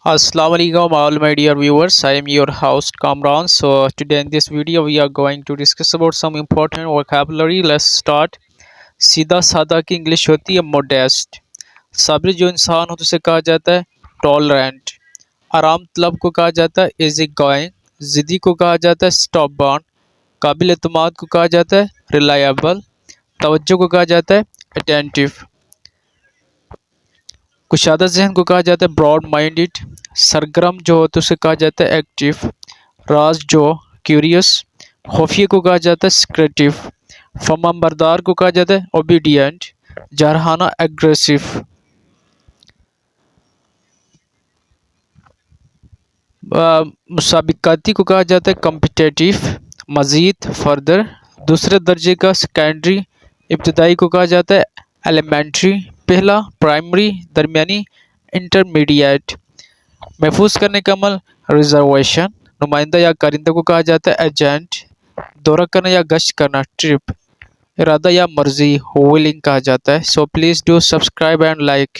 Assalamu alaikum all my dear viewers. I am your host Kamran. So today in this video we are going to discuss about some important vocabulary. Let's start. सीधा सादा की English होती है modest. सब्र जो इंसान हो तो उसे कहा जाता है टॉलरेंट. आराम तलब को कहा जाता है इजी गोइंग. ज़िद्दी को कहा जाता है स्टॉबर्न. काबिल एतमाद को कहा जाता है रिलायबल. तवज्जो को कहा जाता है अटेंटिव. कुशादा जहन को कहा जाता है ब्रॉड माइंडेड. सरगर्म जो होता है उसे कहा जाता है एक्टिव. राज जो क्यूरियस. खुफिया को कहा जाता है सिक्रेटिव. फरमाबरदार को कहा जाता है ओबीडियंट. जरहाना एग्रेसिव. मुसाबिकाती को कहा जाता है कम्पिटेटिव. मज़ीद फर्दर. दूसरे दर्जे का सेकेंडरी. इब्तदाई को कहा जाता है एलिमेंट्री. पहला प्राइमरी. दरमियानी इंटरमीडिएट. महफूज करने का अमल रिजर्वेशन. नुमाइंदा या कारिंदा को कहा जाता है एजेंट. दौरा करना या गश्त करना ट्रिप. इरादा या मर्जी विलिंग कहा जाता है. So please do subscribe and like.